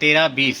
1320،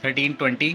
1320.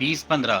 2015،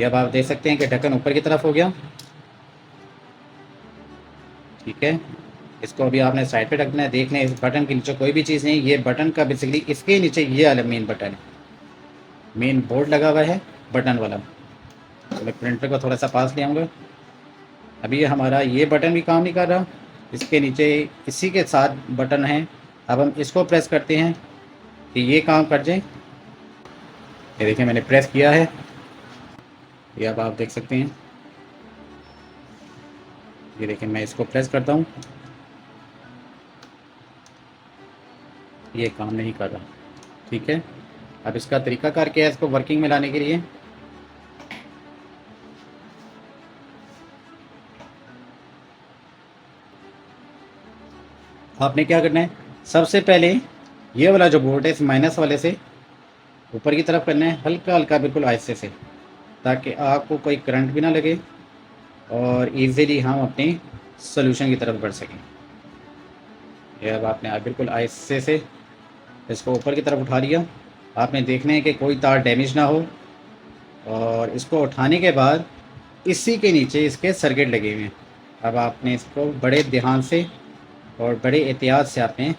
ये अब आप देख सकते हैं कि ढक्कन ऊपर की तरफ हो गया। ठीक है, इसको अभी आपने साइड पे रखना है। देख लें इस बटन के नीचे कोई भी चीज़ नहीं, ये बटन का बेसिकली इसके नीचे ये वाला मेन बटन है, मेन बोर्ड लगा हुआ है बटन वाला। तो मैं प्रिंटर को थोड़ा सा पास ले आऊँगा। अभी हमारा ये बटन भी काम नहीं कर रहा, इसके नीचे इसी के साथ बटन है। अब हम इसको प्रेस करते हैं कि ये काम कर जाए। ये देखिए मैंने प्रेस किया है, ये अब आप देख सकते हैं। ये देखिए मैं इसको प्रेस करता हूँ, ये काम नहीं कर रहा। ठीक है, अब इसका तरीकाकार क्या है इसको वर्किंग में लाने के लिए। आपने क्या करना है, सबसे पहले ये वाला जो बोर्ड है इस माइनस वाले से ऊपर की तरफ करना है, हल्का हल्का बिल्कुल आहिस्ते से, ताकि आपको कोई करंट भी ना लगे और इजीली हम अपने सॉल्यूशन की तरफ बढ़ सकें। ये अब आपने बिल्कुल आहिस्ते से इसको ऊपर की तरफ उठा लिया। आपने देखना है कि कोई तार डैमेज ना हो, और इसको उठाने के बाद इसी के नीचे इसके सर्किट लगे हुए हैं। अब आपने इसको बड़े ध्यान से और बड़े एहतियात से आपने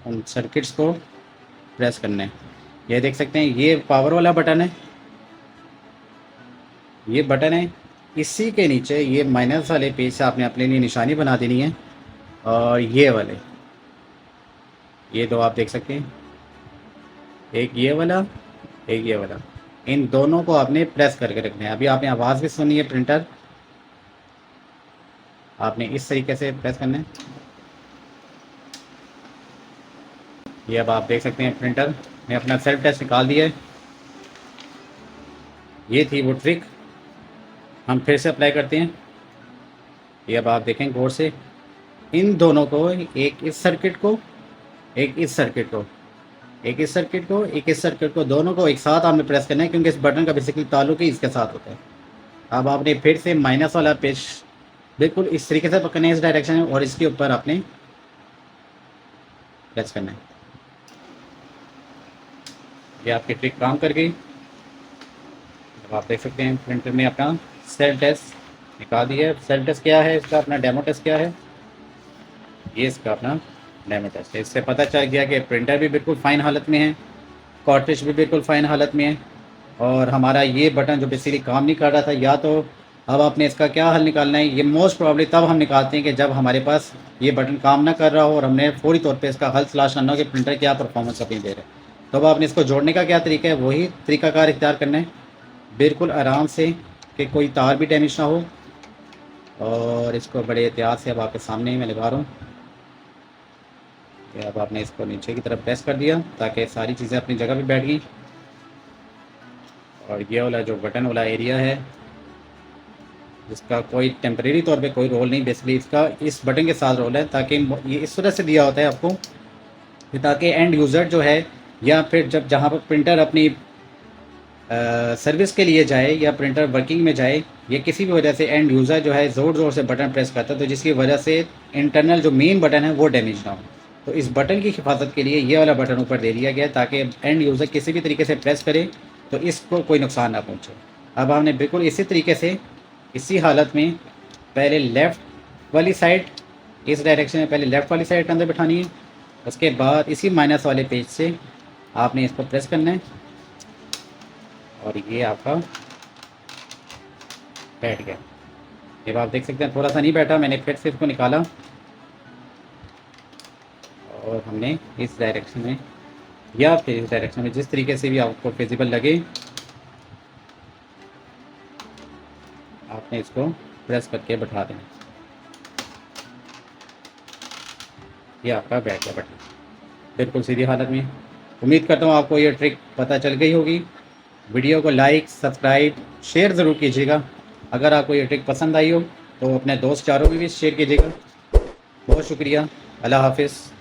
उन सर्किट्स को प्रेस करना है। ये देख सकते हैं ये पावर वाला बटन है, ये बटन है। इसी के नीचे ये माइनस वाले पेज से आपने अपने लिए निशानी बना देनी है, और ये वाले ये दो आप देख सकते हैं, एक ये वाला एक ये वाला, इन दोनों को आपने प्रेस करके रखना है। अभी आपने आवाज़ भी सुनी है, प्रिंटर आपने इस तरीके से प्रेस करना है। ये अब आप देख सकते हैं प्रिंटर ने अपना सेल्फ टेस्ट निकाल दिया है। ये थी वो ट्रिक, हम फिर से अप्लाई करते हैं। ये अब आप देखें गौर से, इन दोनों को, एक इस सर्किट को एक इस सर्किट को, एक इस सर्किट को एक इस सर्किट को, दोनों को एक साथ आपने प्रेस करना है, क्योंकि इस बटन का बेसिकली ताल्लुक ही इसके साथ होता है। अब आपने फिर से माइनस वाला पेज बिल्कुल इस तरीके से पकड़ना है, इस डायरेक्शन में, और इसके ऊपर आपने प्रेस करना है। ये आपकी ट्रिक काम कर गई। अब आप देख सकते हैं प्रिंटर ने अपना सेल टेस्ट निकाल दिया है। सेल टेस्ट क्या है इसका, अपना डेमो टेस्ट क्या है, ये इसका अपना डेमो टेस्ट है। इससे पता चल गया कि प्रिंटर भी बिल्कुल फ़ाइन हालत में है, कार्ट्रिज भी बिल्कुल फ़ाइन हालत में है, और हमारा ये बटन जो बेसिकली काम नहीं कर रहा था, या तो अब आपने इसका क्या हल निकालना है। ये मोस्ट प्रॉब्ली तब हम निकालते हैं कि जब हमारे पास ये बटन काम ना कर रहा हो और हमने फौरी तौर पे इसका हल तलाश करना हो कि प्रिंटर क्या परफॉर्मेंस अपनी दे रहा है। तो अब आपने इसको जोड़ने का क्या तरीका है, वही तरीकाकार इख्तियार करना है, बिल्कुल आराम से, कि कोई तार भी डैमेज ना हो। और इसको बड़े एहतियात से अब आपके सामने ही मैं लगा रहा हूँ। अब आपने इसको नीचे की तरफ प्रेस कर दिया ताकि सारी चीज़ें अपनी जगह पे बैठ गई। और ये वाला जो बटन वाला एरिया है, जिसका कोई टेम्परेरी तौर पे कोई रोल नहीं, बेसिकली इसका इस बटन के साथ रोल है, ताकि ये इस तरह से दिया होता है आपको कि ताकि एंड यूज़र जो है, या फिर जब जहाँ पर प्रिंटर अपनी सर्विस के लिए जाए या प्रिंटर वर्किंग में जाए, या किसी भी वजह से एंड यूज़र जो है ज़ोर ज़ोर से बटन प्रेस करता है, तो जिसकी वजह से इंटरनल जो मेन बटन है वो डैमेज ना हो, तो इस बटन की हिफाजत के लिए ये वाला बटन ऊपर दे दिया गया, ताकि एंड यूज़र किसी भी तरीके से प्रेस करे तो इसको कोई नुकसान ना पहुँचे। अब हमने बिल्कुल इसी तरीके से, इसी हालत में पहले लेफ़्ट वाली साइड, इस डायरेक्शन में पहले लेफ़्ट वाली साइड के अंदर बिठानी है, उसके बाद इसी माइनस वाले पेज से आपने इसको प्रेस करना है, और ये आपका बैठ गया। जब आप देख सकते हैं थोड़ा सा नहीं बैठा, मैंने फिर से इसको निकाला और हमने इस डायरेक्शन में या फिर इस डायरेक्शन में, जिस तरीके से भी आपको फिजिबल लगे, आपने इसको प्रेस करके बैठा देना। ये आपका बैठ गया बटन बिल्कुल सीधी हालत में। उम्मीद करता हूँ आपको ये ट्रिक पता चल गई होगी। वीडियो को लाइक, सब्सक्राइब, शेयर ज़रूर कीजिएगा। अगर आपको ये ट्रिक पसंद आई हो तो अपने दोस्त चारों में भी शेयर कीजिएगा। बहुत शुक्रिया। अल्लाह हाफिज़।